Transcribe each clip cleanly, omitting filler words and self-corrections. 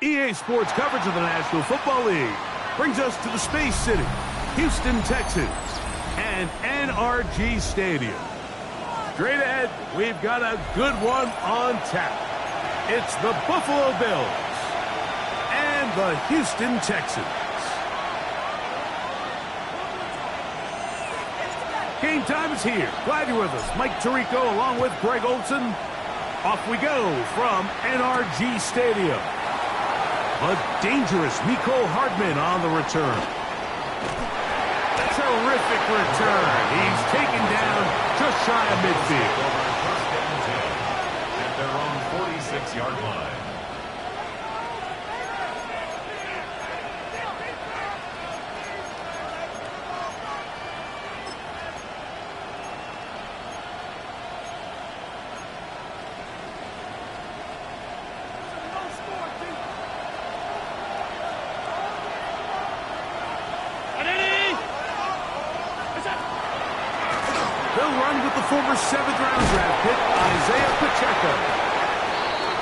EA Sports coverage of the National Football League brings us to the Space City, Houston, Texas, and NRG Stadium. Straight ahead, we've got a good one on tap. It's the Buffalo Bills and the Houston Texans. Game time is here. Glad you're with us. Mike Tirico along with Greg Olson. Off we go from NRG Stadium. A dangerous Miko Hardman on the return. Terrific return. He's taken down just shy of midfield. First down 10 at their own 46-yard line. Former 7th-round draft pick, Isaiah Pacheco.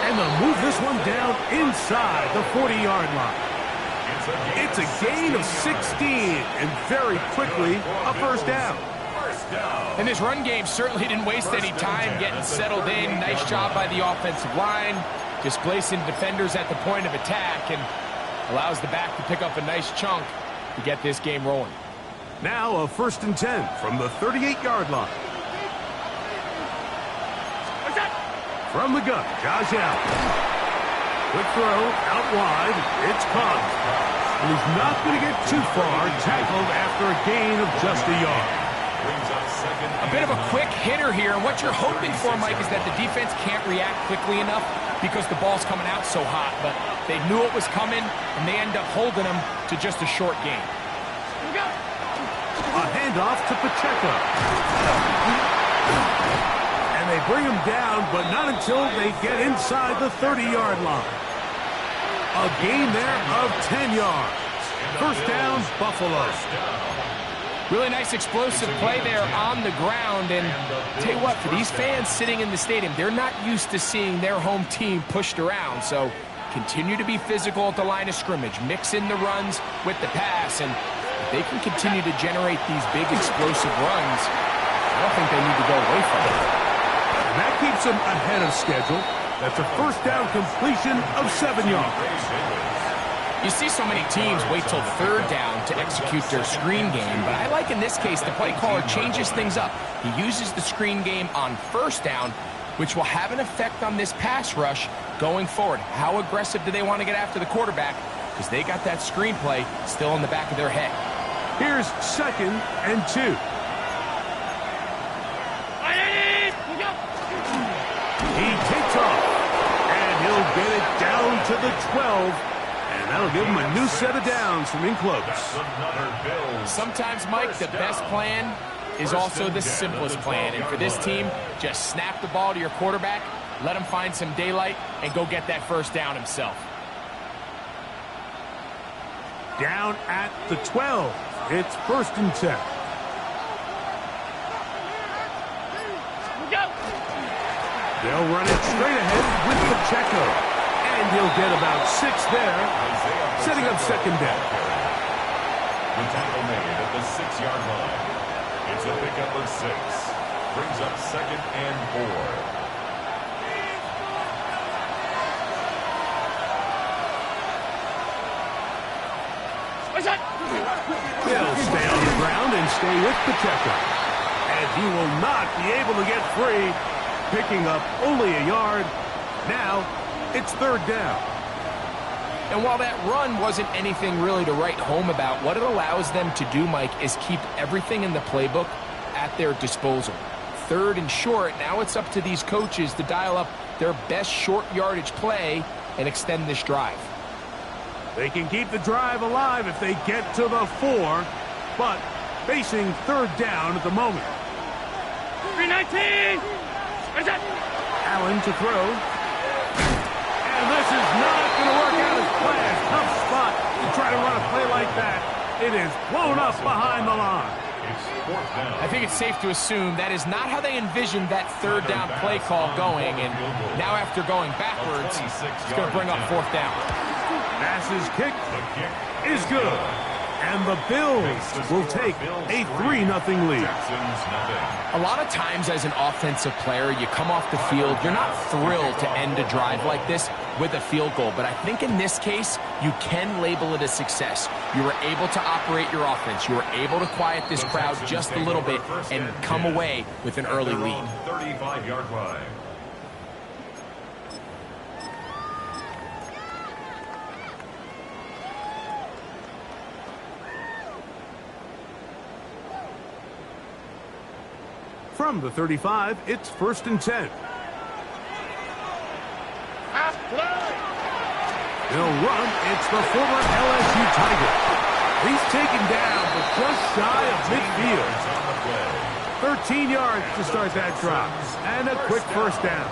And they'll move this one down inside the 40-yard line. It's a gain of 16, and very quickly, a first down. And this run game certainly didn't waste any time getting settled in. Nice job by the offensive line, displacing defenders at the point of attack, and allows the back to pick up a nice chunk to get this game rolling. Now a 1st and 10 from the 38-yard line. From the gun, Josh Allen. Quick throw, out wide. It's caught. And he's not going to get too far, tackled after a gain of just a yard. A bit of a quick hitter here, and what you're hoping for, Mike, is that the defense can't react quickly enough because the ball's coming out so hot. But they knew it was coming, and they end up holding them to just a short gain. A handoff to Pacheco. And they bring him down, but not until they get inside the 30-yard line. A gain there of 10 yards. First down, Buffalo. Really nice explosive play there on the ground. And tell you what, for these fans sitting in the stadium, they're not used to seeing their home team pushed around. So continue to be physical at the line of scrimmage. Mix in the runs with the pass. And if they can continue to generate these big explosive runs, I don't think they need to go away from it. That keeps them ahead of schedule. That's a first down completion of 7 yards. You see so many teams wait till 3rd down to execute their screen game, but I like in this case the play caller changes things up. He uses the screen game on 1st down, which will have an effect on this pass rush going forward. How aggressive do they want to get after the quarterback? Because they got that screen play still in the back of their head. Here's 2nd and 2. He takes off, and he'll get it down to the 12, and that'll give him a new set of downs from in close. Sometimes, Mike, the best plan is also the simplest plan, and for this team, just snap the ball to your quarterback, let him find some daylight, and go get that first down himself. Down at the 12, it's 1st and 10. They'll run it straight ahead with Pacheco. And he'll get about 6 there, setting up 2nd down. The tackle made at the 6-yard line. It's a pickup of 6. Brings up 2nd and 4. They'll stay on the ground and stay with Pacheco. And he will not be able to get free. Picking up only a yard. Now, it's 3rd down. And while that run wasn't anything really to write home about, what it allows them to do, Mike, is keep everything in the playbook at their disposal. 3rd and short, now it's up to these coaches to dial up their best short yardage play and extend this drive. They can keep the drive alive if they get to the 4, but facing 3rd down at the moment. 319! Allen to throw. And this is not going to work out as planned. Tough spot to try to run a play like that. It is blown up behind the line. I think it's safe to assume that is not how they envisioned that 3rd down play call going, and now after going backwards, it's going to bring up 4th down. Pass's kick is good, and the Bills will take a 3-0 lead. A lot of times as an offensive player, you come off the field, you're not thrilled to end a drive like this with a field goal, but I think in this case, you can label it a success. You were able to operate your offense. You were able to quiet this crowd just a little bit and come away with an early lead. 35-yard line. From the 35, it's 1st and 10. They'll run. It's the former LSU Tiger. He's taken down, but just shy of midfield. 13 yards to start that drive, and a quick 1st down.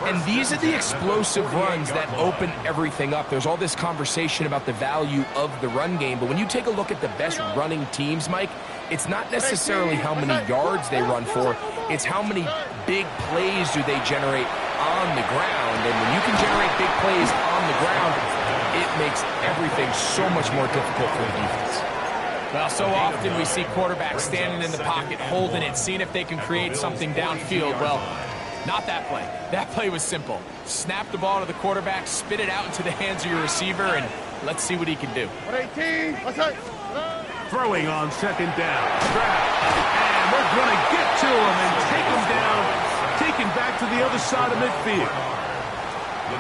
And these are the explosive runs that open everything up. There's all this conversation about the value of the run game, but when you take a look at the best running teams, Mike, it's not necessarily how many yards they run for, it's how many big plays do they generate on the ground. And when you can generate big plays on the ground, it makes everything so much more difficult for the defense. Well, so often we see quarterbacks standing in the pocket, holding it, seeing if they can create something downfield. Well, not that play. That play was simple. Snap the ball to the quarterback, spit it out into the hands of your receiver, and let's see what he can do. 118! Throwing on 2nd down. And they're going to get to him and take him down, taken back to the other side of midfield.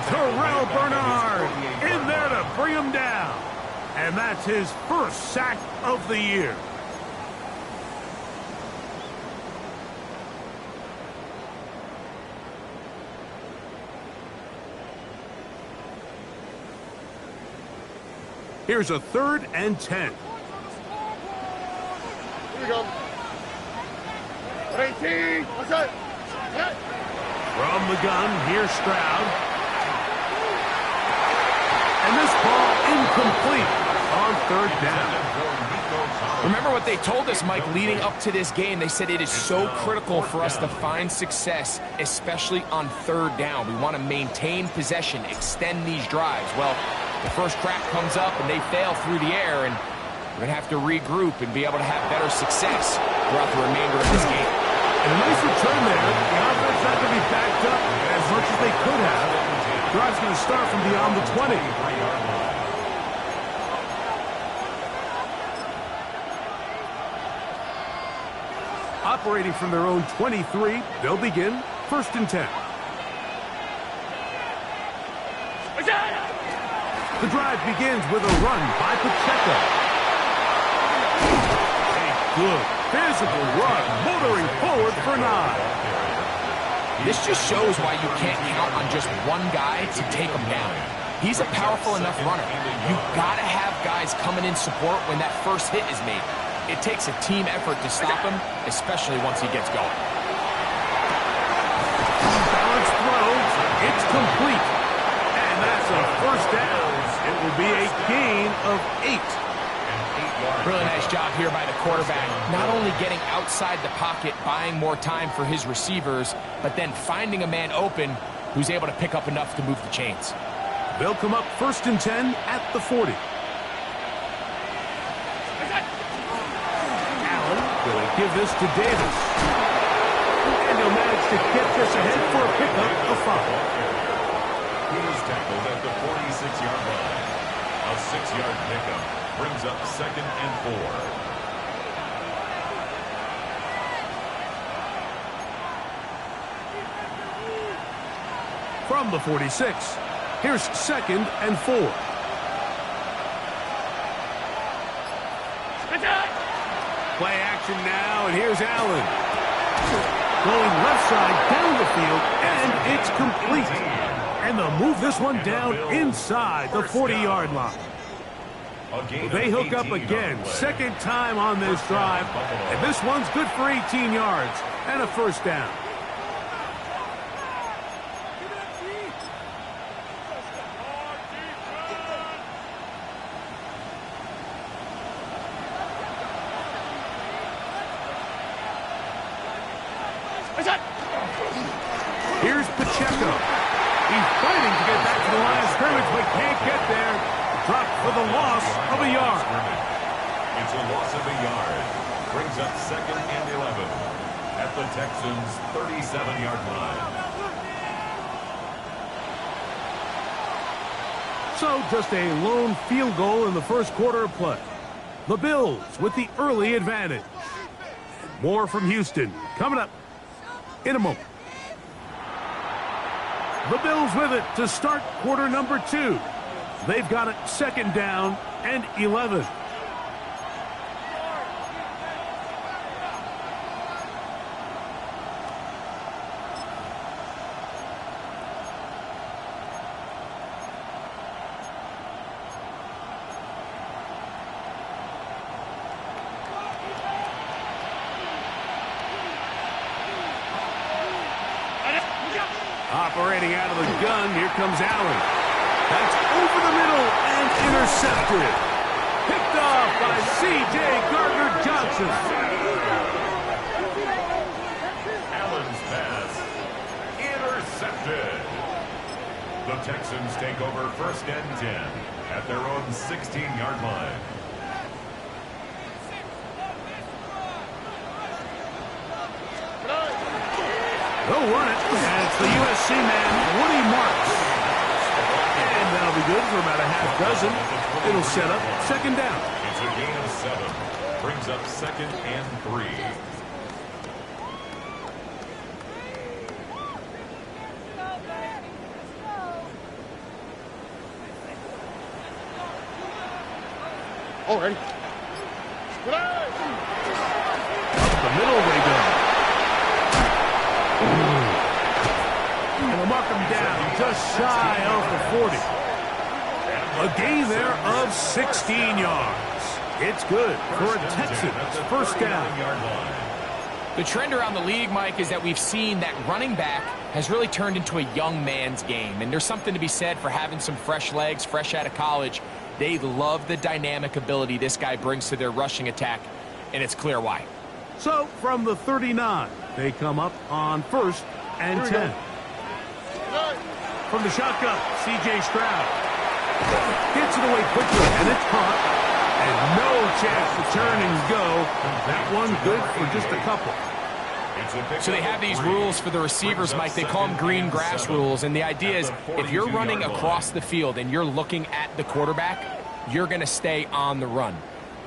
Terrell Bernard in there to bring him down. And that's his 1st sack of the year. Here's a 3rd and 10. Here we go. 118! From the gun, here's Stroud. And this ball incomplete on 3rd down. Remember what they told us, Mike, leading up to this game. They said it is so critical for us to find success, especially on 3rd down. We want to maintain possession, extend these drives. Well, the first crack comes up and they fail through the air, and we're going to have to regroup and be able to have better success throughout the remainder of this game. And a nice return there. The offense not going to be backed up as much as they could have. Drive's going to start from beyond the 20. Operating from their own 23, they'll begin 1st and 10. The drive begins with a run by Pacheco. A good physical run, motoring forward for 9. This just shows why you can't count on just one guy to take him down. He's a powerful enough runner. You've got to have guys coming in support when that first hit is made. It takes a team effort to stop him, especially once he gets going. Balanced throw, it's complete. And that's a 1st down. It will be a gain of 8. Really nice job here by the quarterback. Not only getting outside the pocket, buying more time for his receivers, but then finding a man open who's able to pick up enough to move the chains. They'll come up 1st and 10 at the 40. Allen will give this to Davis. And he'll manage to get this ahead for a pickup of 5. He is tackled at the 46-yard line. A 6-yard pickup brings up 2nd and 4. From the 46, here's 2nd and 4. Play action. action now, and here's Allen. Going left side down the field, and it's complete. And they'll move this one down inside the 40-yard line. They hook up again, second time on this drive, and this one's good for 18 yards and a first down. Here's Pacheco. He's fighting to get back to the line of scrimmage, but can't get there. Dropped for the loss of a yard. It's a loss of a yard. Brings up 2nd and 11 at the Texans' 37-yard line. So just a lone field goal in the first quarter of play. The Bills with the early advantage. More from Houston coming up in a moment. The Bills with it to start quarter number 2. They've got it second down and 11. Operating out of the gun, here comes Allen. That's over the middle and intercepted. Picked off by C.J. Gardner-Johnson. Allen's pass intercepted. The Texans take over 1st and 10 at their own 16-yard line. They'll run it, and it's the USC man, Woody Marks. And that'll be good for about a half dozen. It'll set up second down. It's a gain of 7. Brings up 2nd and 3. Oh, ready. Up the middle they go. And they'll mark them down just shy of the 40. A gain there of 16 yards. It's good for a Texans first down. The trend around the league, Mike, is that we've seen that running back has really turned into a young man's game. And there's something to be said for having some fresh legs, fresh out of college. They love the dynamic ability this guy brings to their rushing attack, and it's clear why. So from the 39, they come up on 1st and 10. From the shotgun, C.J. Stroud gets it away quickly, and it's caught. And no chance to turn and go. That one good for just a couple. So they have these rules for the receivers, Mike. They call them green grass rules. And the idea is if you're running across the field and you're looking at the quarterback, you're going to stay on the run.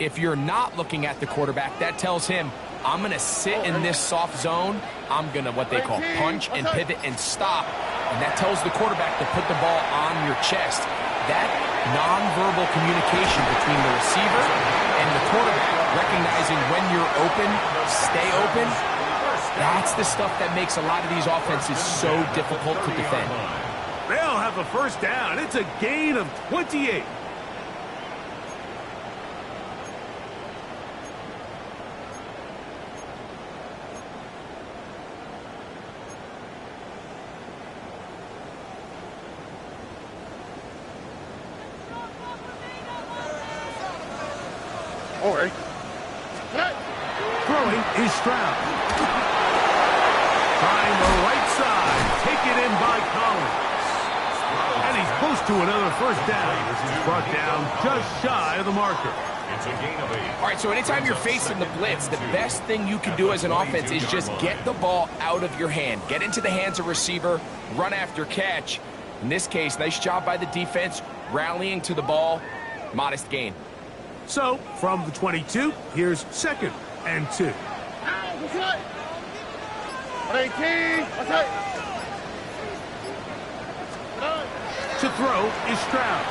If you're not looking at the quarterback, that tells him, I'm going to sit in this soft zone. I'm going to what they call punch and pivot and stop. And that tells the quarterback to put the ball on your chest. That nonverbal communication between the receiver and the quarterback, recognizing when you're open, stay open, that's the stuff that makes a lot of these offenses so difficult to defend. They'll have a first down. It's a gain of 28. All right. Throwing is Stroud. Trying the right side. Taken in by Collins. And he's close to another first down. This is brought down just shy of the marker. It's a gain of 8. All right, so anytime you're facing the blitz, the best thing you can do as an offense is just get the ball out of your hand. Get into the hands of receiver, run after catch. In this case, nice job by the defense, rallying to the ball, modest gain. So, from the 22, here's 2nd and 2. To throw is Stroud.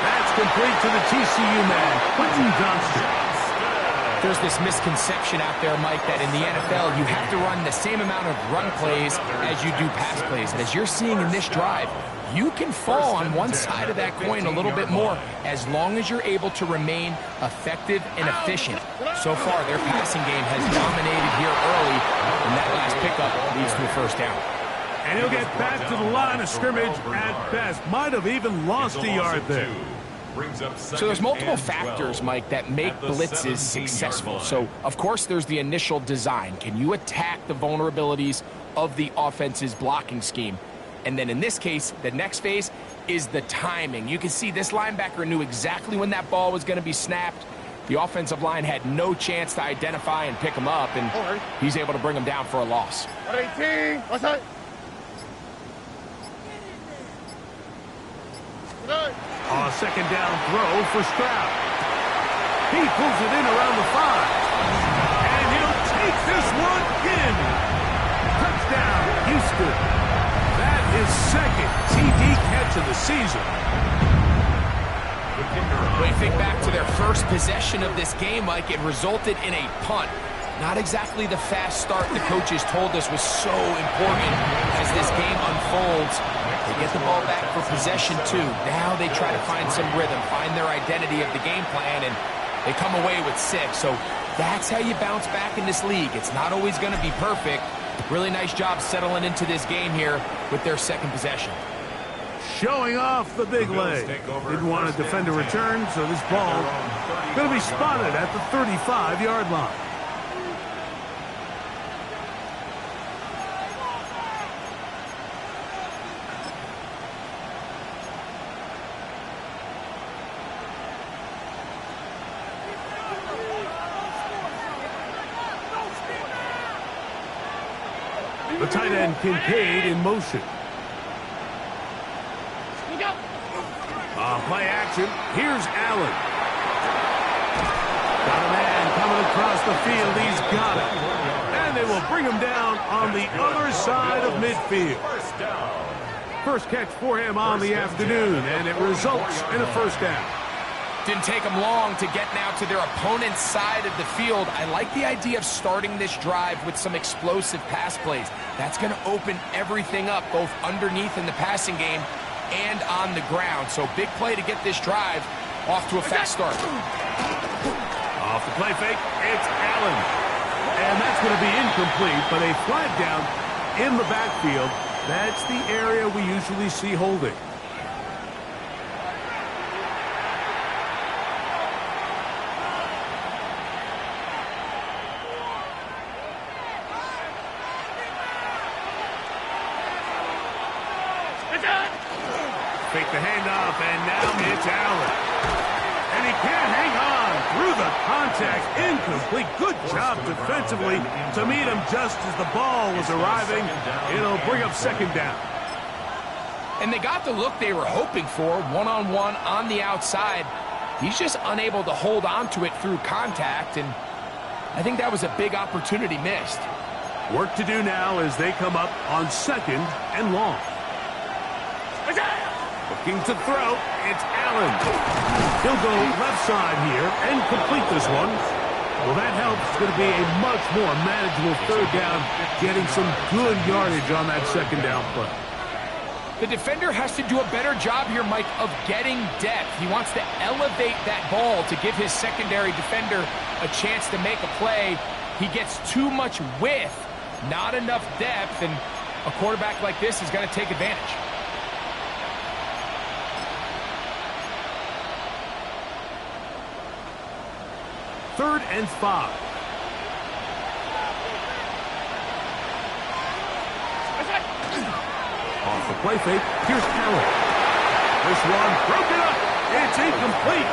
That's complete to the TCU man, Quentin Johnston. There's this misconception out there, Mike, that in the NFL, you have to run the same amount of run plays as you do pass plays. And as you're seeing in this drive, you can fall on one side of that coin a little bit more as long as you're able to remain effective and efficient. So far, their passing game has dominated here early, and that last pickup leads to a first down. And he'll get back to the line of scrimmage at best. Might have even lost a yard there. So there's multiple factors, Mike, that make blitzes successful. So, of course, there's the initial design. Can you attack the vulnerabilities of the offense's blocking scheme? And then in this case, the next phase is the timing. You can see this linebacker knew exactly when that ball was going to be snapped. The offensive line had no chance to identify and pick him up, and he's able to bring him down for a loss. 18, what's that? Second down throw for Stroud. He pulls it in around the 5. And he'll take this one in. Touchdown, Houston. That is second TD catch of the season. When you think back to their first possession of this game, Mike, it resulted in a punt. Not exactly the fast start the coaches told us was so important as this game unfolds. They get the ball back for possession 2. Now they try to find some rhythm, find their identity of the game plan, and they come away with 6. So that's how you bounce back in this league. It's not always going to be perfect. Really nice job settling into this game here with their second possession. Showing off the big leg. Didn't want to defend a return, so this ball going to be spotted at the 35-yard line. The tight end, Kincaid, in motion. Play action. Here's Allen. Got a man coming across the field. He's got it. And they will bring him down on the other side of midfield. First catch for him on the afternoon, and it results in a first down. Didn't take them long to get now to their opponent's side of the field. I like the idea of starting this drive with some explosive pass plays. That's going to open everything up, both underneath in the passing game and on the ground. So big play to get this drive off to a fast start. Off the play fake, it's Allen. And that's going to be incomplete, but a flag down in the backfield. That's the area we usually see holding. Fake the handoff, and now it's Allen. And he can't hang on through the contact. Incomplete. Good job defensively to meet him just as the ball was arriving. It'll bring up second down. And they got the look they were hoping for, one-on-one on the outside. He's just unable to hold on to it through contact, and I think that was a big opportunity missed. Work to do now as they come up on second and long. Looking to throw, it's Allen. He'll go left side here and complete this one. Well, that helps. It's going to be a much more manageable third down, getting some good yardage on that second down play. The defender has to do a better job here, Mike, of getting depth. He wants to elevate that ball to give his secondary defender a chance to make a play. He gets too much width, not enough depth, and a quarterback like this is going to take advantage. Third and 5. Off the play fake, here's Allen. This one broken up. It's incomplete.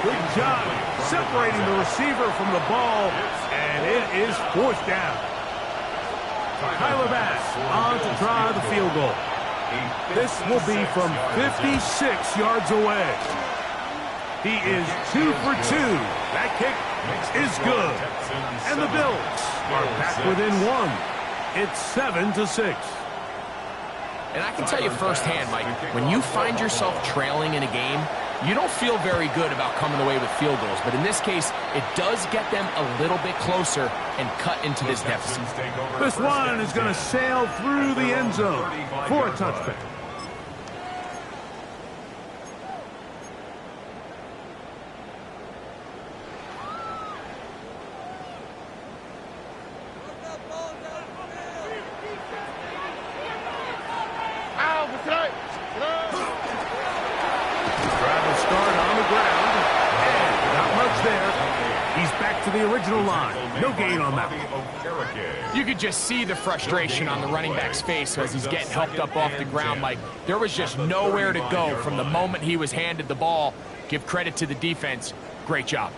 Good job separating the receiver from the ball, and it is fourth down. Tyler Bass on to try the field goal. This will be from 56 yards away. He is 2 for 2. That kick is good. And the Bills are back within 1. It's 7-6. And I can tell you firsthand, Mike, when you find yourself trailing in a game, You don't feel very good about coming away with field goals, but in this case, it does get them a little bit closer and cut into this deficit. This one is going to sail through the end zone for a touchback. The original line. No gain on that. You could just see the frustration on the running back's face as he's getting helped up off the ground. Like, there was just nowhere to go from the moment he was handed the ball. Give credit to the defense. Great job.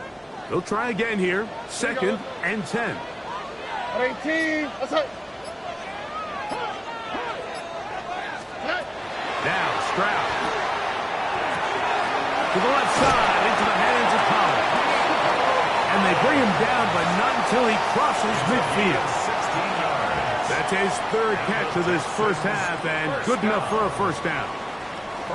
They'll try again here. 2nd and 10. 18. Now Stroud. To the left side, into the hands of Collins. And they bring him down, but not until he crosses midfield. 16 yards. That's his 3rd catch of this first half, and good enough for a first down.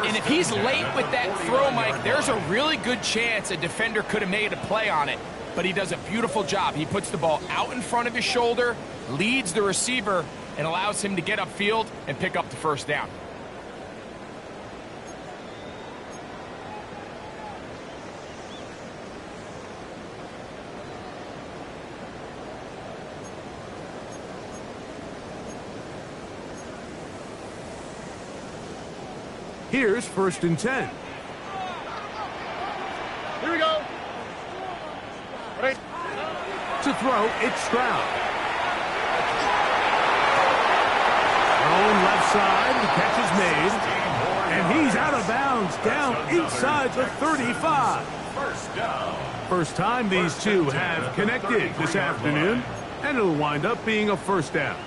And if he's late with that throw, Mike, there's a really good chance a defender could have made a play on it. But he does a beautiful job. He puts the ball out in front of his shoulder, leads the receiver, and allows him to get upfield and pick up the first down. Here's 1st and 10. Here we go. Ready. To throw, it's Stroud. Thrown left side, the catch is made. And he's out of bounds, down inside the 35. First down. First time these two have connected this afternoon, and it'll wind up being a first down.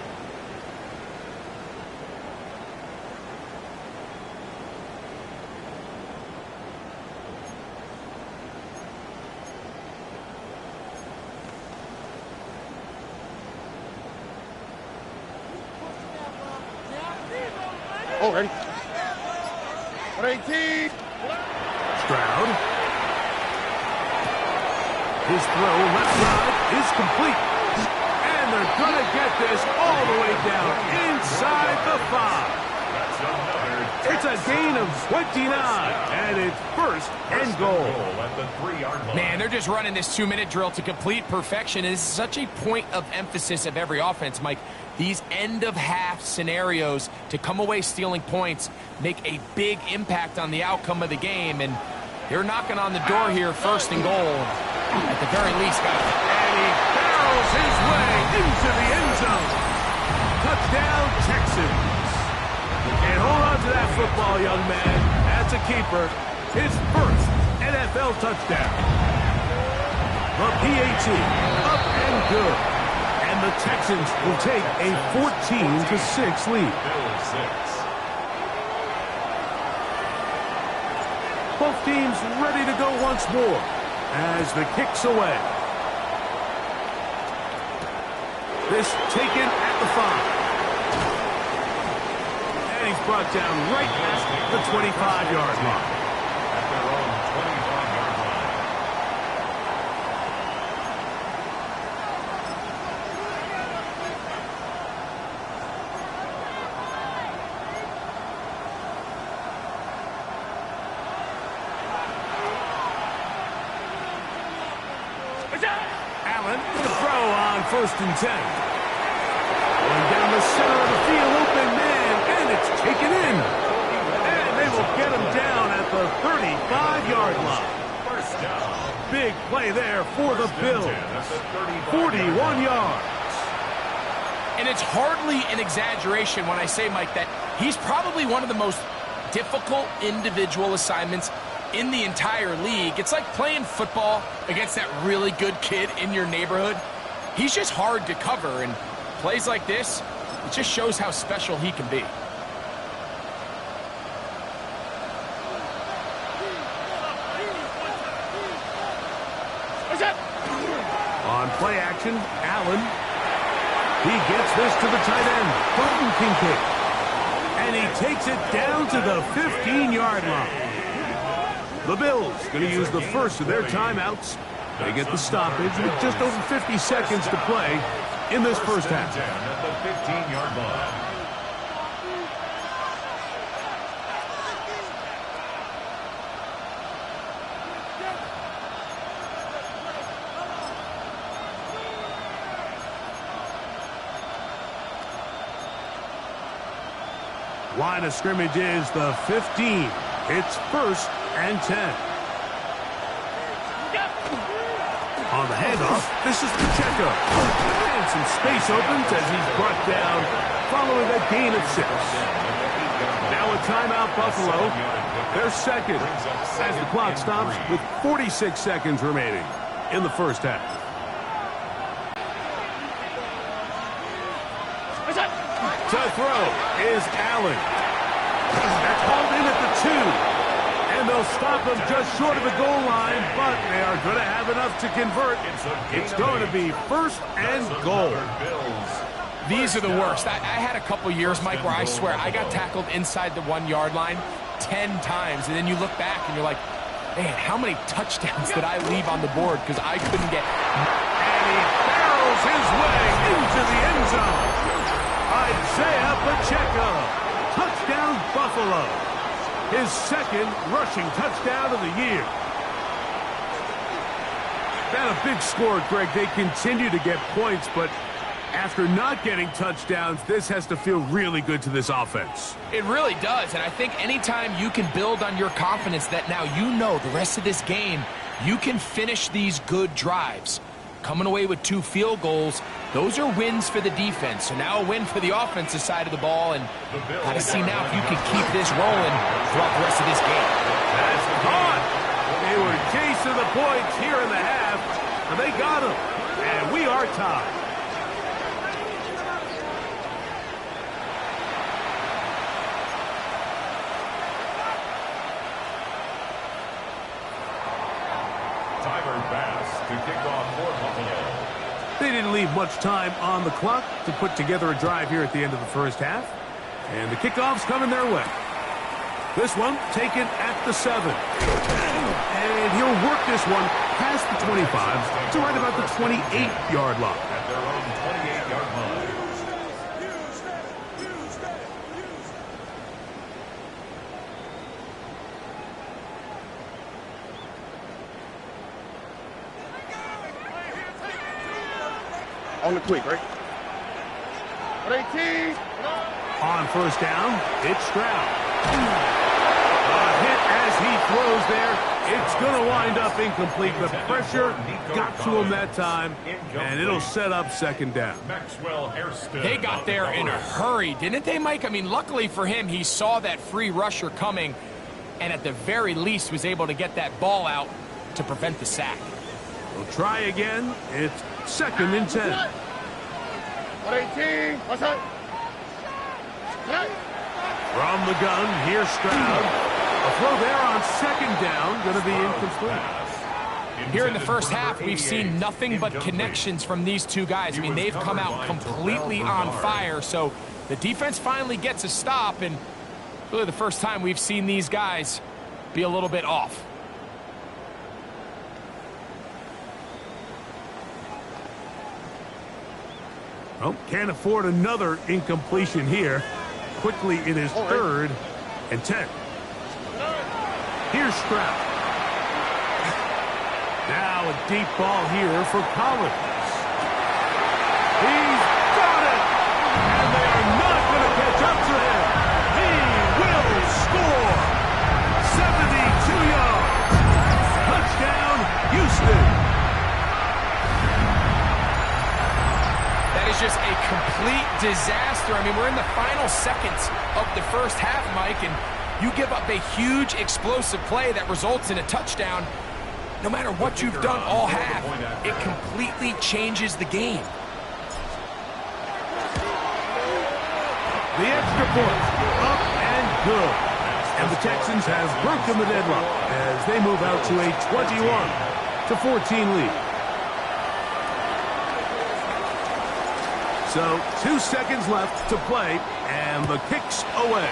Oh, ready. 18. Stroud. His throw left side is complete. And they're going to get this all the way down inside the 5. It's a gain of 29, and it's 1st and goal. At the 3-yard line. Man, they're just running this 2-minute drill to complete perfection. It is such a point of emphasis of every offense, Mike. These end-of-half scenarios to come away stealing points make a big impact on the outcome of the game, and they're knocking on the door here, 1st and goal. At the very least, guys. And he barrels his way into the end zone. Touchdown, Texans. And hold on to that football, young man. That's a keeper. His 1st NFL touchdown. The PAT, up and good. And the Texans will take a 14-6 lead. Both teams ready to go once more as the kick's away. This taken at the 5. And he's brought down right at the 25-yard line. At their own 25-yard line. Allen, the throw on 1st and 10. Going down the center of the field, open man, and it's taken in. And they will get him down at the 35-yard line. First down. Big play there for the Bills. 41 yards. And it's hardly an exaggeration when I say, Mike, that he's probably one of the most difficult individual assignments in the entire league. It's like playing football against that really good kid in your neighborhood. He's just hard to cover, and plays like this, it just shows how special he can be. On play action, Allen. He gets this to the tight end, Dalton Kincaid. And he takes it down to the 15-yard line. The Bills going to use the first of their timeouts. They get the stoppage with just over 50 seconds to play in this first half. At the 15-yard line. Line of scrimmage is the 15. It's 1st and 10. On the handoff, this is Pacheco. And some space opens as he's brought down following a gain of 6. Now a timeout, Buffalo. They're second as the clock stops with 46 seconds remaining in the first half. To throw is Allen. That's hauled in at the 2. And they'll stop him just short of the goal line, but they are going to have enough to convert. It's going to be 1st and goal. These are the worst. I had a couple years, Mike, where I swear I got tackled inside the 1-yard line 10 times, and then you look back and you're like, man, how many touchdowns did I leave on the board because I couldn't get... And he barrels his way into the end zone. Isaiah Pacheco. Touchdown, Buffalo. His second rushing touchdown of the year. That a big score, Greg. They continue to get points, but after not getting touchdowns, this has to feel really good to this offense. It really does, and I think anytime you can build on your confidence that now you know the rest of this game, you can finish these good drives. Coming away with 2 field goals, those are wins for the defense. So now a win for the offensive side of the ball, and got to see now if you can keep this rolling throughout the rest of this game. That's caught. They were chasing the points here in the half, and they got them. And we are tied. To kick off for Buffalo. They didn't leave much time on the clock to put together a drive here at the end of the first half. And the kickoff's coming their way. This one taken at the 7. And he'll work this one past the 25 to right about the 28-yard line. At their own 28-yard line. On the quick, right? 18. On first down, it's Stroud. A hit as he throws there. It's going to wind up incomplete. The pressure got to him that time, and it'll set up 2nd down. They got there in a hurry, didn't they, Mike? I mean, luckily for him, he saw that free rusher coming, and at the very least was able to get that ball out to prevent the sack. We'll try again. It's 2nd and 10. 18. What's that? From the gun, here's Stroud. A throw there on 2nd down, going to be incomplete. Here in the first half, we've seen nothing but connections from these 2 guys. I mean, they've come out completely on fire, so the defense finally gets a stop, and really the first time we've seen these guys be a little bit off. Oh, can't afford another incompletion here. Quickly in his 3rd and 10. Here's Stroud. Now a deep ball here for Collins. He's got it! And they are not going to catch up to him. He will score! 72 yards. Touchdown, Houston. Just a complete disaster. I mean, we're in the final seconds of the first half, Mike, and you give up a huge explosive play that results in a touchdown. No matter what you've done all half, it completely changes the game. The extra point, up and good. And the Texans have broken the deadlock as they move out to a 21-14 lead. So 2 seconds left to play, and the kick's away.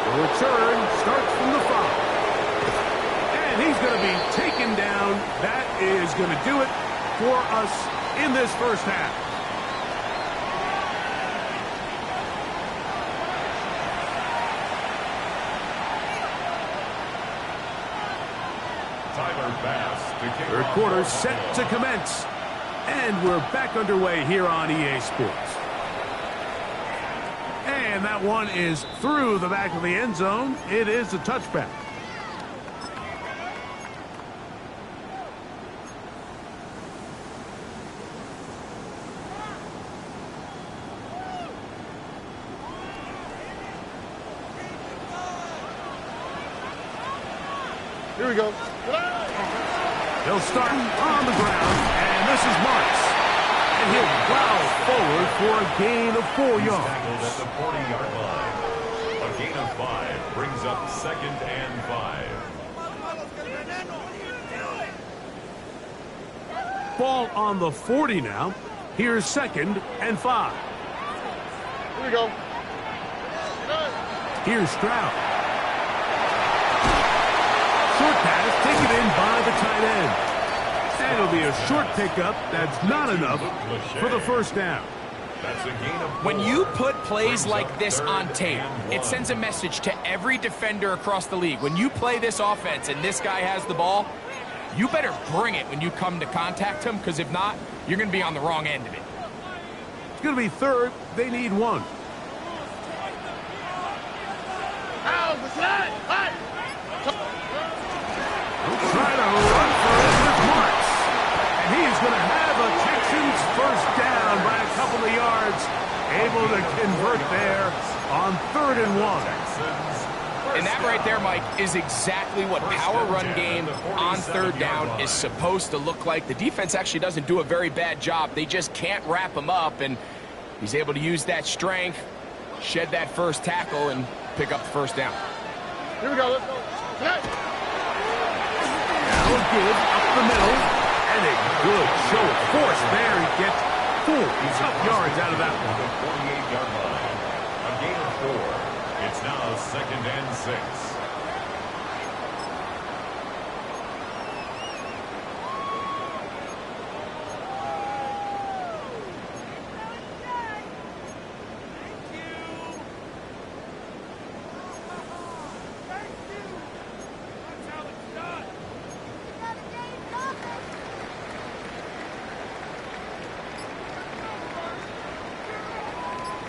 The return going to be taken down. That is going to do it for us in this first half. Third quarter set to commence. And we're back underway here on EA Sports. And that one is through the back of the end zone. It is a touchback. Here we go. He'll start on the ground, and this is Marks. And he'll plow forward for a gain of 4 yards. Tackled at the 40-yard line. A gain of 5 brings up 2nd and 5. Ball on the 40 now. Here's 2nd and 5. Here we go. Here's Stroud. Short pass taken in by the tight end. And it'll be a short pickup. That's not enough for the first down. That's a gain of 4. When you put plays like this on tape, it sends a message to every defender across the league. When you play this offense and this guy has the ball, you better bring it when you come to contact him, because if not, you're going to be on the wrong end of it. It's going to be 3rd. They need 1. Try to run for it with Marks. And he's going to have a Texans first down by a couple of yards. Able to convert there on 3rd and 1. And that right there, Mike, is exactly what power run game on 3rd down is supposed to look like. The defense actually doesn't do a very bad job. They just can't wrap him up, and he's able to use that strength, shed that first tackle, and pick up the first down. Here we go. Let's go. Now a give up the middle, and a good show of force there. He gets 4 tough yards out of that one. The 48-yard line. A gain of 4. It's now 2nd and 6.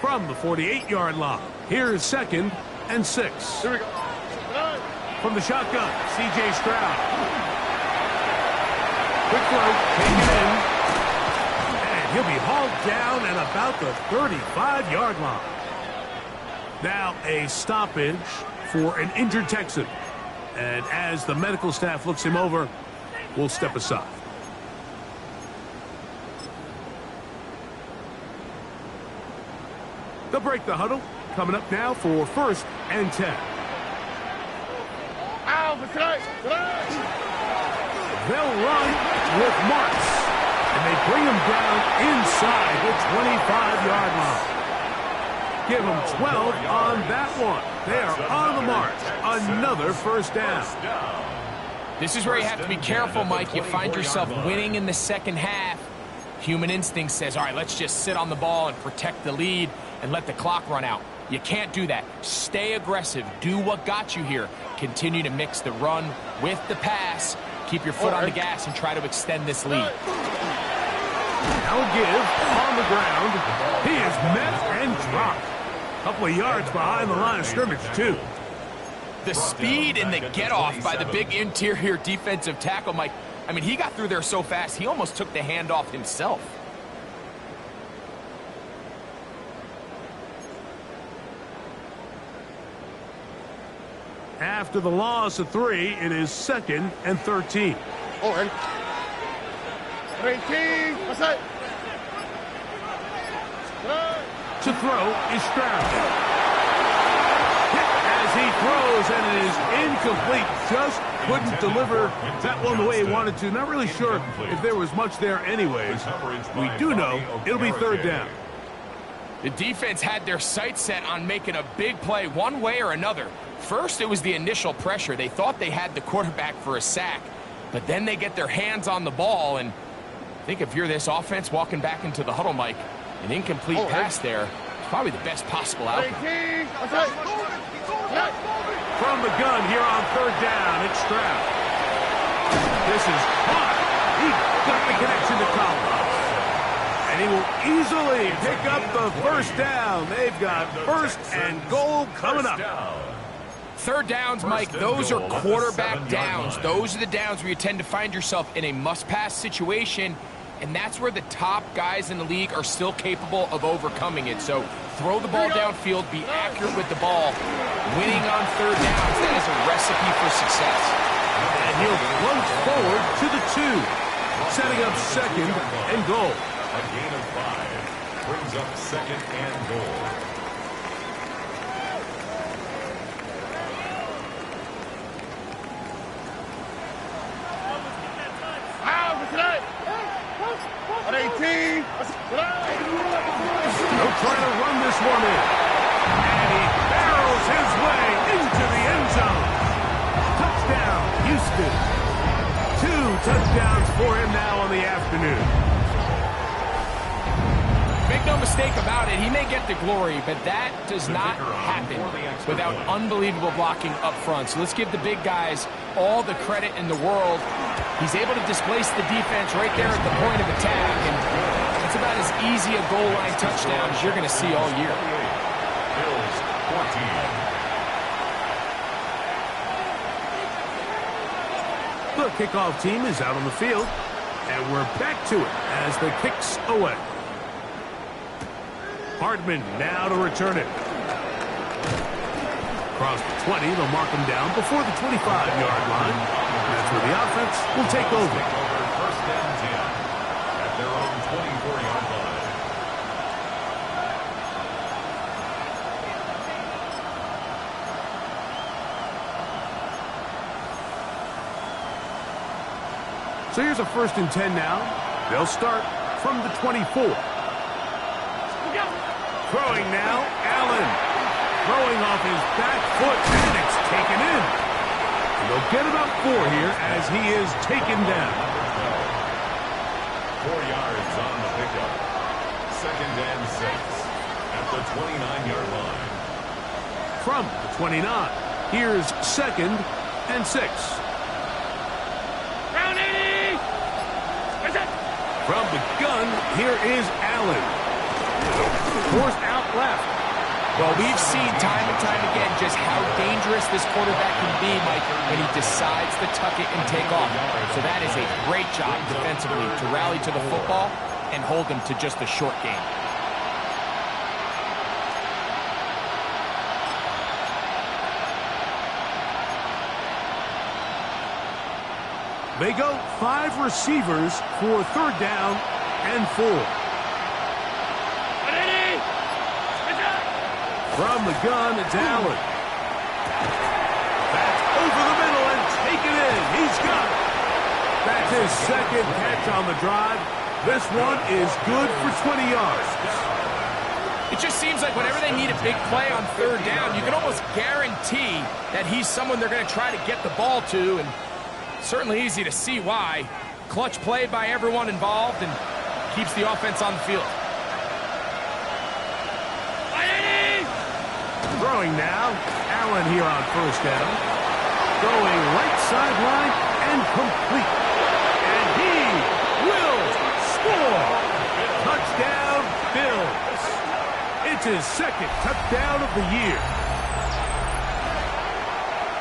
From the 48-yard line, here's 2nd and 6. Here we go. From the shotgun, C.J. Stroud. Quick throw, taken in. And he'll be hauled down at about the 35-yard line. Now a stoppage for an injured Texan. And as the medical staff looks him over, we'll step aside. They'll break the huddle. Coming up now for 1st and 10. They'll run with Marks. And they bring him down inside the 25-yard line. Give them 12 on that one. They are on the march. Another first down. This is where you have to be careful, Mike. You find yourself winning in the second half. Human instinct says, all right, let's just sit on the ball and protect the lead and let the clock run out. You can't do that. Stay aggressive. Do what got you here. Continue to mix the run with the pass. Keep your foot on the gas and try to extend this lead. Now a give on the ground. He is met and dropped. A couple of yards behind the line of scrimmage, too. The speed and the get-off by the big interior defensive tackle, Mike. I mean, he got through there so fast, he almost took the handoff himself. After the loss of 3, it is 2nd and 13. Oh, ready? 13. What's that? To throw is Stroud. Hit as he throws, and it is incomplete. Just couldn't deliver that one the way he wanted to. Not really sure if there was much there anyways. We do know it'll be 3rd down. The defense had their sights set on making a big play one way or another. First, it was the initial pressure. They thought they had the quarterback for a sack, but then they get their hands on the ball, and I think if you're this offense walking back into the huddle, Mike, an incomplete pass there is probably the best possible outcome. From the gun here on third down, it's Stroud. This is caught. He got the connection to Collins. And he will easily pick up the first down. They've got first and goal coming up. Third downs, Mike, those are quarterback downs. Those are the downs where you tend to find yourself in a must-pass situation, and that's where the top guys in the league are still capable of overcoming it. So throw the ball downfield, be accurate with the ball. Winning on third downs, that is a recipe for success. And he'll plunge forward to the 2, setting up second and goal. A gain of 5 brings up second and goal. At 18. They'll try to run this one in. And he barrels his way into the end zone. Touchdown, Houston. 2 touchdowns for him now on the afternoon. Make no mistake about it, he may get the glory, but that does not happen without unbelievable blocking up front. So let's give the big guys all the credit in the world. He's able to displace the defense right there at the point of attack, and it's about as easy a goal line touchdown as you're going to see all year. Bills 14. The kickoff team is out on the field, and we're back to it as the kick's away. Hardman now to return it. Across the 20, they'll mark him down before the 25-yard line. That's where the offense will take over. First and 10 at their own 24-yard line. So here's a first and 10 now. They'll start from the 24. Throwing now, Allen. Throwing off his back foot, and it's taken in. And they'll get about 4 here as he is taken down. 4 yards on the pickup. Second and 6 at the 29-yard line. From the 29, here's second and 6. From the gun, here is Allen. Forced out left. Well, we've seen time and time again just how dangerous this quarterback can be, Mike, when he decides to tuck it and take off. So that is a great job defensively to rally to the football and hold them to just a short game. They go 5 receivers for third down and 4. From the gun, it's Allen. That's over the middle and taken in. He's got it. That's his second catch on the drive. This one is good for 20 yards. It just seems like whenever they need a big play on third down, you can almost guarantee that he's someone they're going to try to get the ball to, and certainly easy to see why. Clutch play by everyone involved and keeps the offense on the field. Throwing now, Allen here on first down. Going right sideline and complete. And he will score. Touchdown, Bills. It's his second touchdown of the year.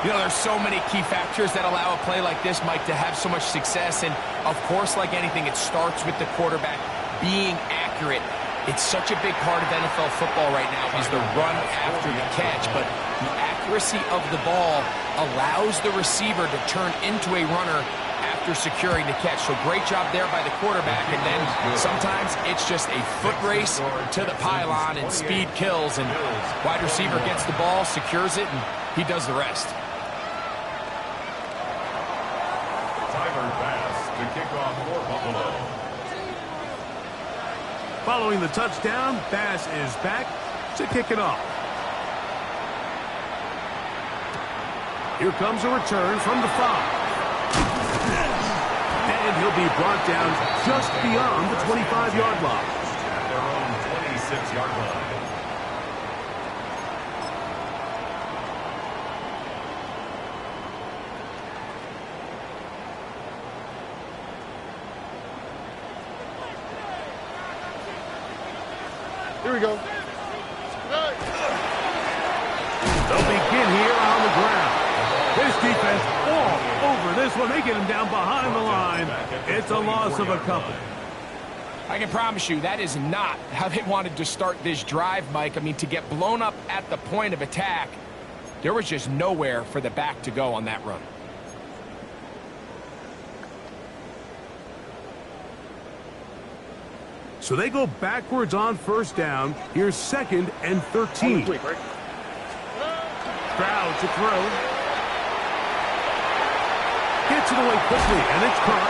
You know, there's so many key factors that allow a play like this, Mike, to have so much success. And, of course, like anything, it starts with the quarterback being accurate. It's such a big part of NFL football right now is the run after the catch. But the accuracy of the ball allows the receiver to turn into a runner after securing the catch. So great job there by the quarterback. And then sometimes it's just a foot race to the pylon and speed kills. And wide receiver gets the ball, secures it, and he does the rest. Tyler pass to kick off for Buffalo. Following the touchdown, Bass is back to kick it off. Here comes a return from the 5. And he'll be brought down just beyond the 25-yard line. At their own 26-yard line. Here we go. They'll begin here on the ground. This defense all over this one. They get him down behind the line. It's a loss of a couple. I can promise you that is not how they wanted to start this drive, Mike. I mean, to get blown up at the point of attack, there was just nowhere for the back to go on that run. So they go backwards on first down. Here's 2nd and 13. Stroud to throw. Gets it away quickly, and it's caught.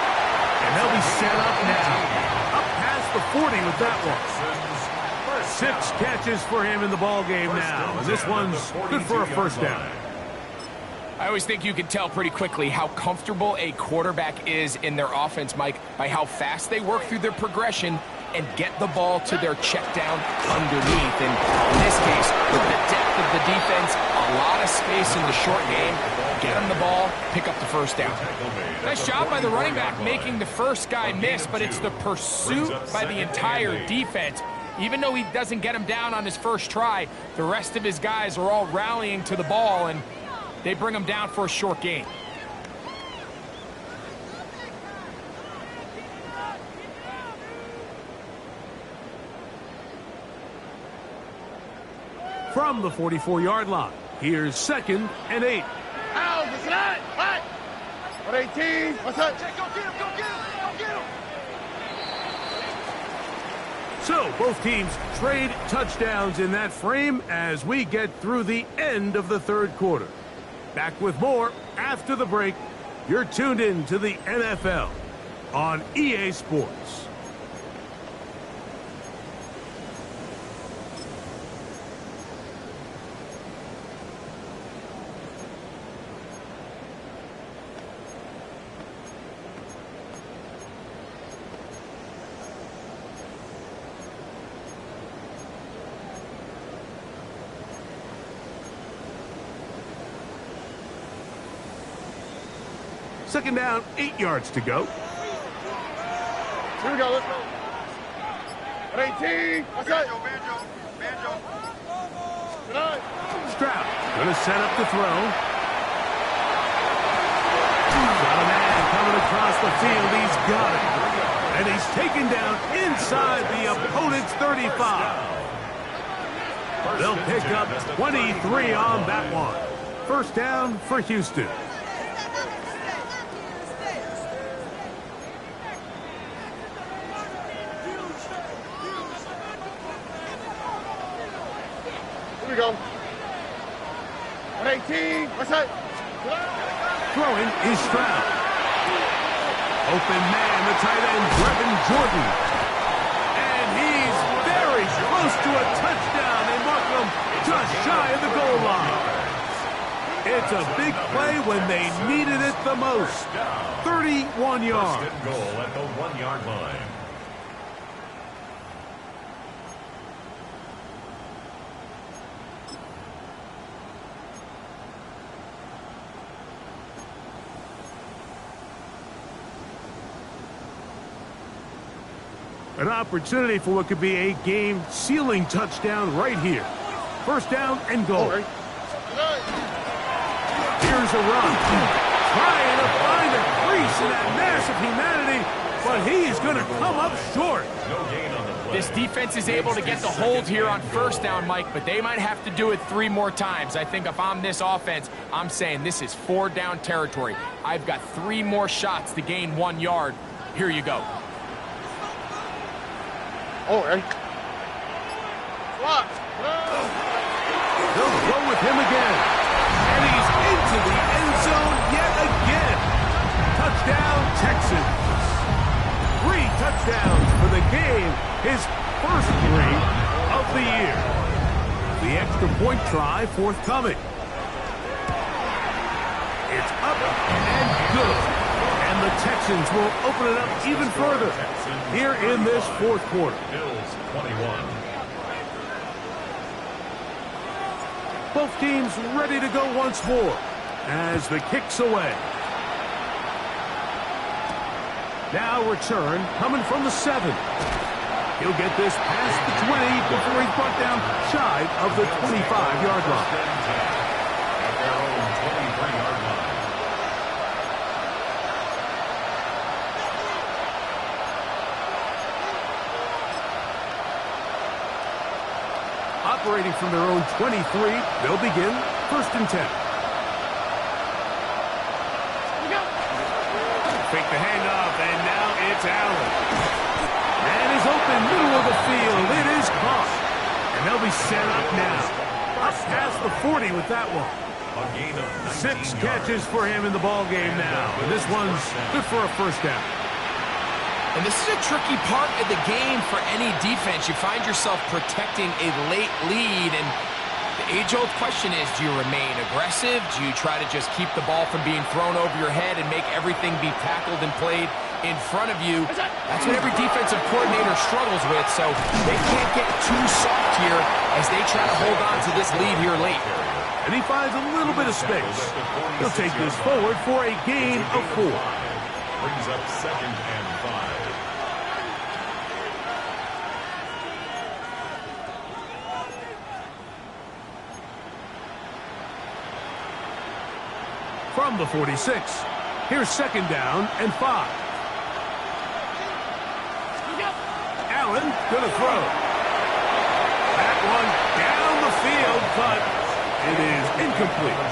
And they'll be set up now. Up past the 40 with that one. 6 catches for him in the ball game now. And this one's good for a first down. I always think you can tell pretty quickly how comfortable a quarterback is in their offense, Mike, by how fast they work through their progression and get the ball to their check down underneath. And in this case, with the depth of the defense, a lot of space in the short game, get them the ball, pick up the first down. Nice job by the running back making the first guy miss, but it's the pursuit by the entire defense. Even though he doesn't get him down on his first try, the rest of his guys are all rallying to the ball, and they bring him down for a short gain. From the 44-yard line, here's 2nd and 8. Ow, this is that. What? 118. What's that? Go get him, go get him, go get him. So both teams trade touchdowns in that frame as we get through the end of the third quarter. Back with more after the break. You're tuned in to the NFL on EA Sports. Second down, 8 yards to go. Here we go, let's go. 118. What's that? Banjo. Stroud gonna set up the throw. Got a man coming across the field. He's got it. And he's taken down inside the opponent's 35. They'll pick up 23 on that one. First down for Houston. Here we go. 118. What's that? Throwing is Stroud. Open man, the tight end, Brevin Jordan. And he's very close to a touchdown. They mark him just shy of the goal line. It's a big play when they needed it the most. 31 yards. First and goal at the 1-yard line. An opportunity for what could be a game-sealing touchdown right here. First down and goal. Here's a run. Trying to find a crease in that mass of humanity, but he is going to come up short. No gain on the play. This defense is able to get the hold here on first down, Mike, but they might have to do it 3 more times. I think if I'm this offense, I'm saying this is 4-down territory. I've got 3 more shots to gain 1 yard. Here you go. All right. Locked. They'll go with him again. And he's into the end zone yet again. Touchdown, Texans. 3 touchdowns for the the game, his first 3 of the year. The extra point try forthcoming. It's up and good. And the Texans will open it up even further here in this fourth quarter. Bills 21. Both teams ready to go once more as the kick's away. Now return coming from the 7. He'll get this past the 20 before he's brought down shy of the 25-yard line. At their own 23-yard line. Operating from their own 23, they'll begin 1st and 10. Fake the handoff, and now it's Allen. Man is open, middle of the field. It is caught. And they'll be set up now. Up past the 40 with that one. A gain of 6 19 catches for him in the ball game now. And this one's good for a first down. And this is a tricky part of the game for any defense. You find yourself protecting a late lead, and the age-old question is, do you remain aggressive? Do you try to just keep the ball from being thrown over your head and make everything be tackled and played in front of you? That's what every defensive coordinator struggles with, so they can't get too soft here as they try to hold on to this lead here late. And he finds a little bit of space. He'll take this forward for a gain of 4. brings up 2nd and 5. From the 46, here's 2nd down and 5. Allen gonna throw. That one down the field, but it is incomplete.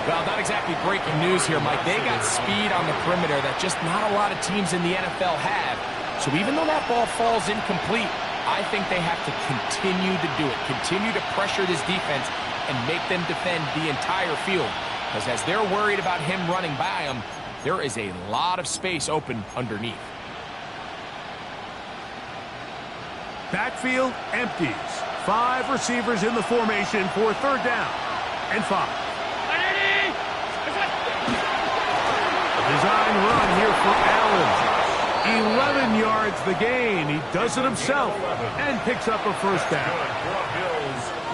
Well, not exactly breaking news here, Mike. They got speed on the perimeter that just not a lot of teams in the NFL have. So even though that ball falls incomplete, I think they have to continue to do it. Continue to pressure this defense and make them defend the entire field. Because as they're worried about him running by them, there is a lot of space open underneath. Backfield empties. 5 receivers in the formation for 3rd down and 5. A design run here for Allen. 11 yards the gain. He does it himself and picks up a 1st down.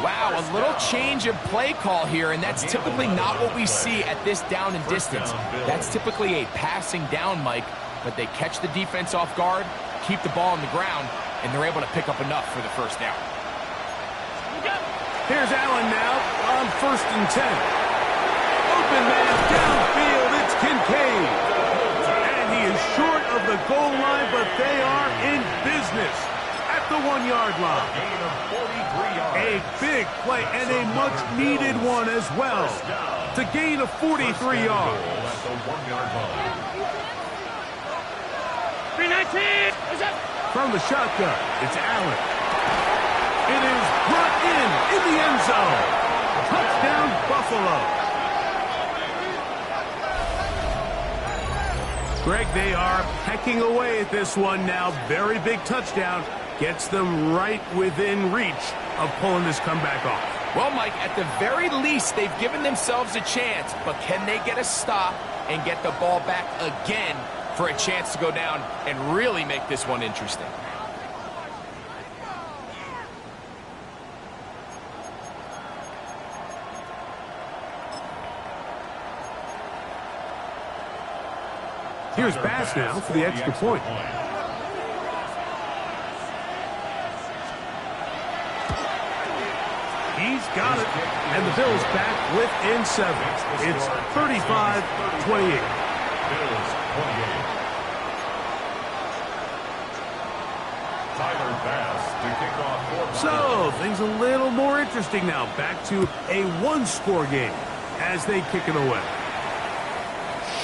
Wow, a little change of play call here, and that's typically not what we see at this down and distance. That's typically a passing down, Mike, but they catch the defense off guard, keep the ball on the ground, and they're able to pick up enough for the 1st down. Here's Allen now on 1st and 10. Open man downfield, it's Kincaid. And he is short of the goal line, but they are in business at the 1-yard line. Gain of 43 yards. A big play and a much-needed one as well to gain of 43 yards. At the 1-yard line. 319. From the shotgun, it's Allen. It is brought in the end zone. Touchdown, Buffalo. Greg, they are pecking away at this one now. Very big touchdown. Gets them right within reach of pulling this comeback off. Well, Mike, at the very least, they've given themselves a chance, but can they get a stop and get the ball back again for a chance to go down and really make this one interesting? Here's Bass now for the extra point. He's got it, and the Bills back within 7. It's 35-28. Bills 28. Tyler Bass to kick off. So, things a little more interesting now. Back to a 1-score game as they kick it away.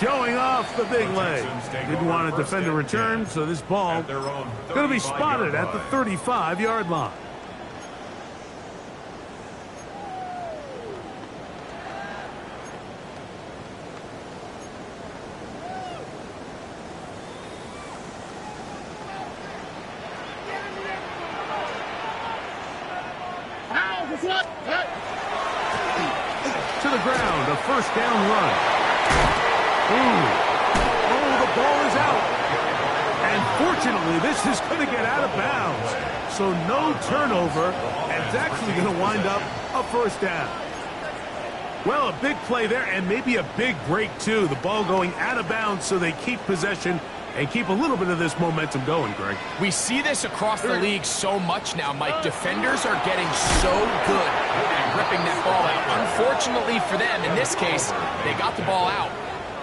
Showing off the big leg. Didn't want to defend the return, so this ball going to be spotted at the 35-yard line. To the ground, a first down run. Ooh. Oh, the ball is out. And fortunately, this is going to get out of bounds. So no turnover, and it's actually going to wind up a first down. Well, a big play there, and maybe a big break, too. The ball going out of bounds so they keep possession and keep a little bit of this momentum going, Greg. We see this across the league so much now, Mike. Defenders are getting so good at ripping that ball out. Unfortunately for them, in this case, they got the ball out,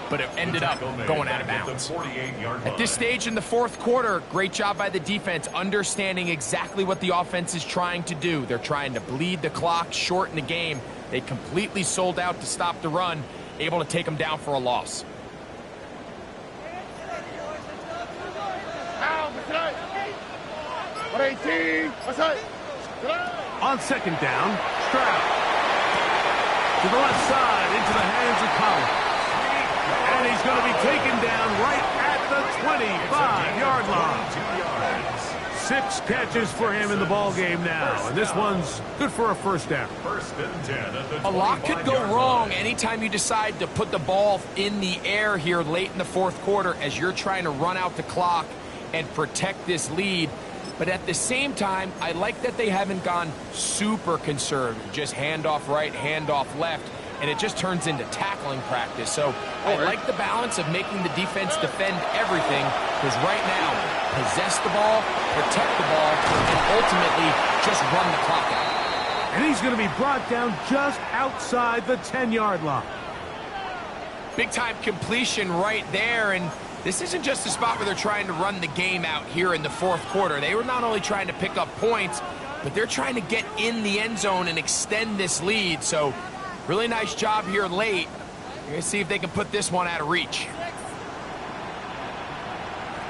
but it ended up going out of bounds. At this stage in the fourth quarter, great job by the defense, understanding exactly what the offense is trying to do. They're trying to bleed the clock, shorten the game. They completely sold out to stop the run, able to take them down for a loss. On second down, Stroud. To the left side, into the hands of Collins. And he's going to be taken down right at the 25-yard line. 6 catches for him in the ball game now. And this one's good for a first down. A lot could go wrong anytime you decide to put the ball in the air here late in the fourth quarter as you're trying to run out the clock and protect this lead. But at the same time, I like that they haven't gone super conservative. Just handoff right, handoff left, and it just turns into tackling practice. So I like the balance of making the defense defend everything, because right now, possess the ball, protect the ball, and ultimately just run the clock out. And he's going to be brought down just outside the 10-yard line. Big-time completion right there, and this isn't just a spot where they're trying to run the game out here in the fourth quarter. They were not only trying to pick up points, but they're trying to get in the end zone and extend this lead. So really nice job here late. You're going to see if they can put this one out of reach.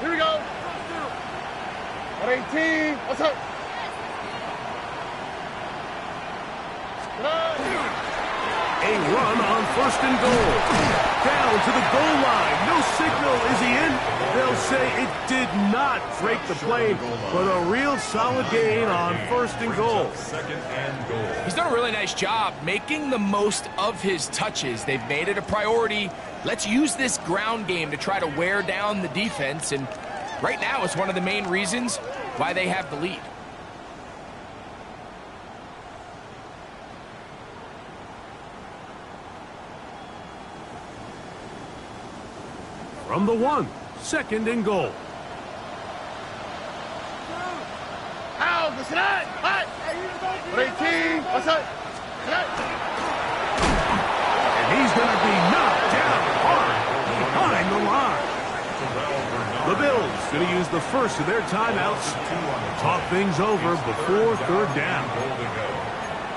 Here we go. 118. What's up? A run on first and goal. Down to the goal line. No signal. Is he in? They'll say it did not break the play, but a real solid gain on first and goal. He's done a really nice job making the most of his touches. They've made it a priority. Let's use this ground game to try to wear down the defense, and right now it's one of the main reasons why they have the lead. From the 1, second and goal. Out, listen up. 118. What's up? And he's going to be knocked down hard behind the line. The Bills going to use the first of their timeouts to talk things over before third down.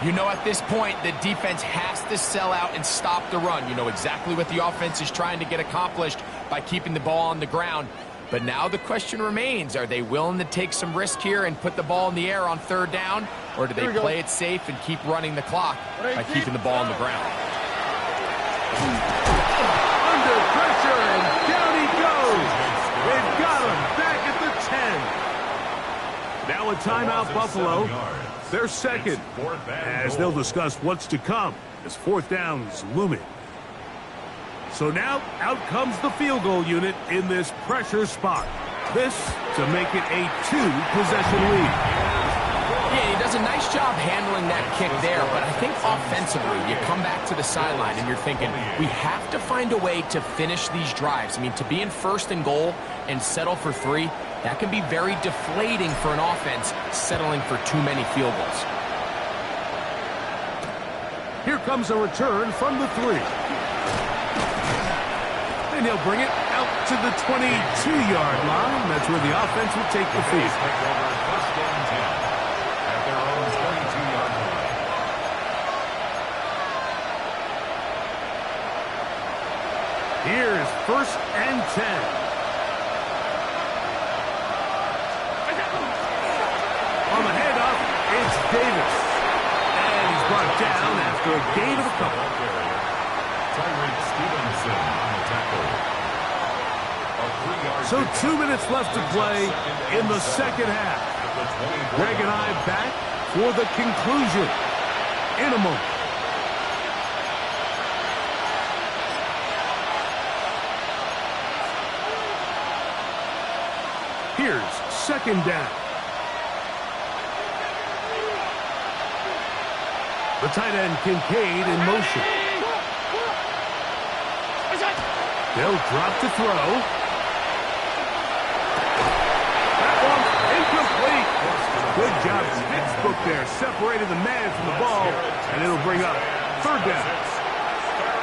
You know, at this point, the defense has to sell out and stop the run. You know exactly what the offense is trying to get accomplished by keeping the ball on the ground. But now the question remains, are they willing to take some risk here and put the ball in the air on third down? Or do they play it safe and keep running the clock by keeping the ball on the ground? Under pressure, and down he goes. They've got him back at the 10. Now a timeout, Buffalo. They're second, as they'll discuss what's to come as fourth down's looming. So now out comes the field goal unit in this pressure spot. This to make it a 2-possession lead. Yeah, he does a nice job handling that kick there, but I think offensively, you come back to the sideline and you're thinking, we have to find a way to finish these drives. I mean, to be in first and goal and settle for 3, that can be very deflating for an offense settling for too many field goals. Here comes a return from the 3. And he'll bring it out to the 22-yard line. That's where the offense will take the field. Here's first and 10. On the handoff, it's Davis. And he's brought down after a gain of a couple. So 2 minutes left to play in the second half. Greg and I back for the conclusion. in a moment. Here's second down. The tight end Kincaid in motion. They'll drop to throw. That one's incomplete. Good job. Textbook there. Separated the man from the ball, and it'll bring up third down.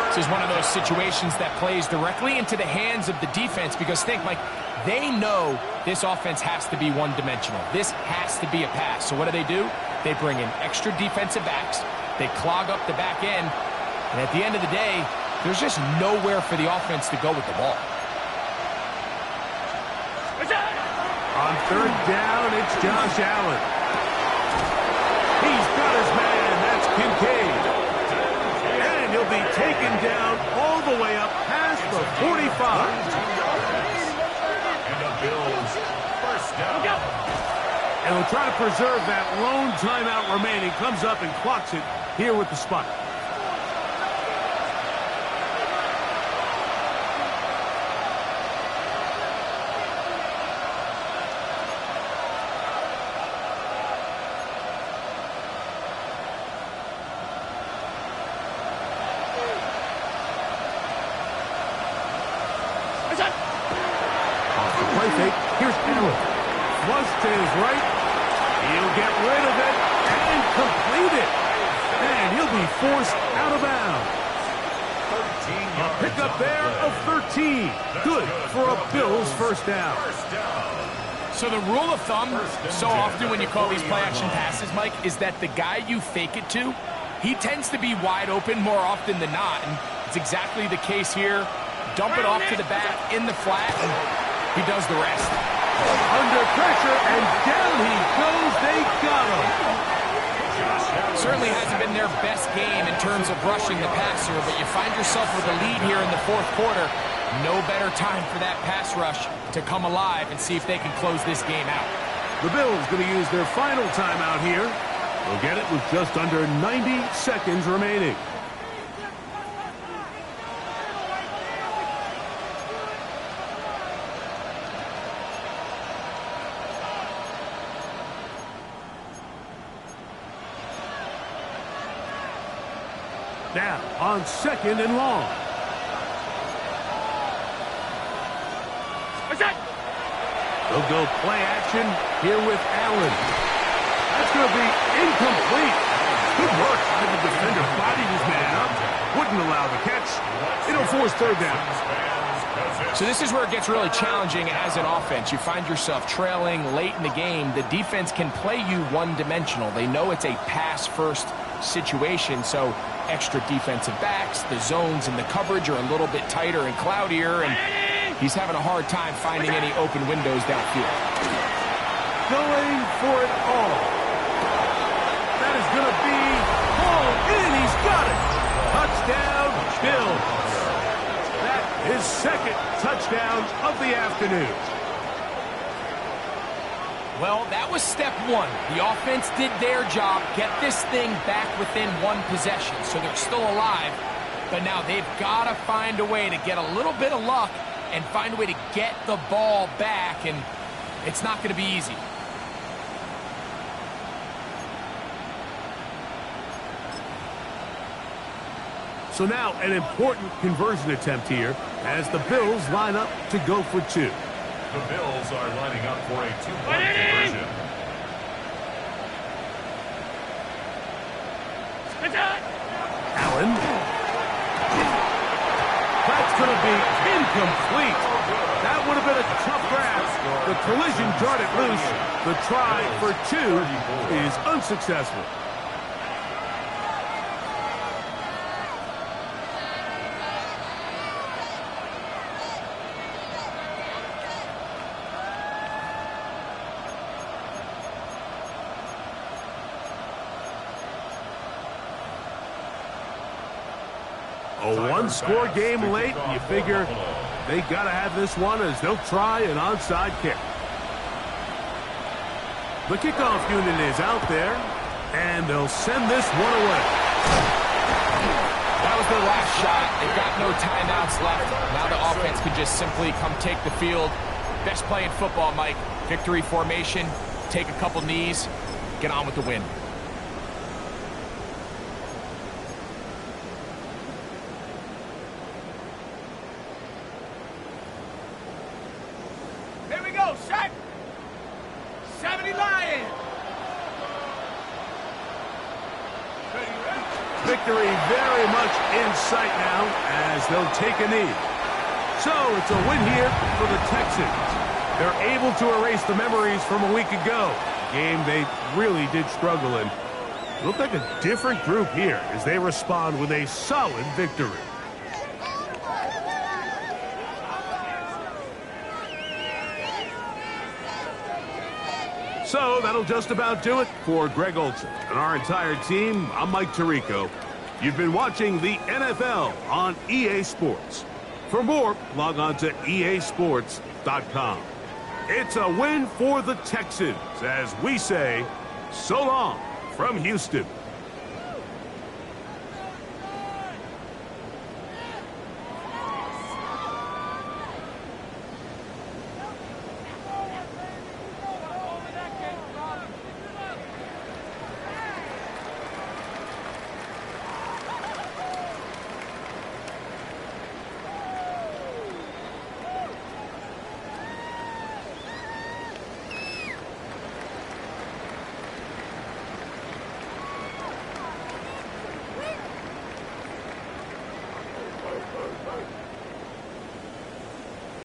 This is one of those situations that plays directly into the hands of the defense because think, Mike, they know this offense has to be one-dimensional. This has to be a pass. So what do? They bring in extra defensive backs. They clog up the back end. And at the end of the day, there's just nowhere for the offense to go with the ball. On third down, it's Josh Allen. He's got his man. That's Kincaid. And he'll be taken down all the way up past the 45. And the Bills first down. And he'll try to preserve that lone timeout remaining. Comes up and clocks it here with the spot. Off the play fake. Here's Allen. Flush to his right. He'll get rid of it and complete it. And he'll be forced out of bounds. A pickup there of 13. Good for a Bills first down. So the rule of thumb, so often when you call these play-action passes, Mike, is that the guy you fake it to, he tends to be wide open more often than not. And it's exactly the case here. Dump it off to the back in the flat, and he does the rest. Under pressure, and down he goes. They got him. Certainly hasn't been their best game in terms of rushing the passer, but you find yourself with a lead here in the fourth quarter. No better time for that pass rush to come alive and see if they can close this game out. The Bills going to use their final timeout here. They'll get it with just under 90 seconds remaining. Now on second and long. They'll go play action here with Allen. That's going to be incomplete. Good work by the defender. Bodied his man up. Wouldn't allow the catch. It'll force third down. So this is where it gets really challenging as an offense. You find yourself trailing late in the game. The defense can play you one-dimensional. They know it's a pass-first situation, so extra defensive backs, the zones and the coverage are a little bit tighter and cloudier, and he's having a hard time finding any open windows downfield. Going for it all. That is going to be hauled in. He's got it. Touchdown, Bills. That is second touchdown of the afternoon. Well, that was step one. The offense did their job, get this thing back within one possession, so they're still alive. But now they've got to find a way to get a little bit of luck and find a way to get the ball back, and it's not going to be easy. So now an important conversion attempt here as the Bills line up to go for two. The Bills are lining up for a two-point conversion. Allen. That's going to be incomplete. That would have been a tough grasp. The collision darted loose. The try for two is unsuccessful. A one-score game late, and you figure they got to have this one as they'll try an onside kick. The kickoff unit is out there, and they'll send this one away. That was their last shot. They've got no timeouts left. Now the offense can just simply come take the field. Best play in football, Mike. Victory formation, take a couple knees, get on with the win. Here we go, set. 70 Lions. Victory very much in sight now as they'll take a knee. So it's a win here for the Texans. They're able to erase the memories from a week ago. A game they really did struggle in. It looked like a different group here as they respond with a solid victory. So that'll just about do it for Greg Olson and our entire team. I'm Mike Tirico. You've been watching the NFL on EA Sports. For more, log on to easports.com. It's a win for the Texans as we say so long from Houston.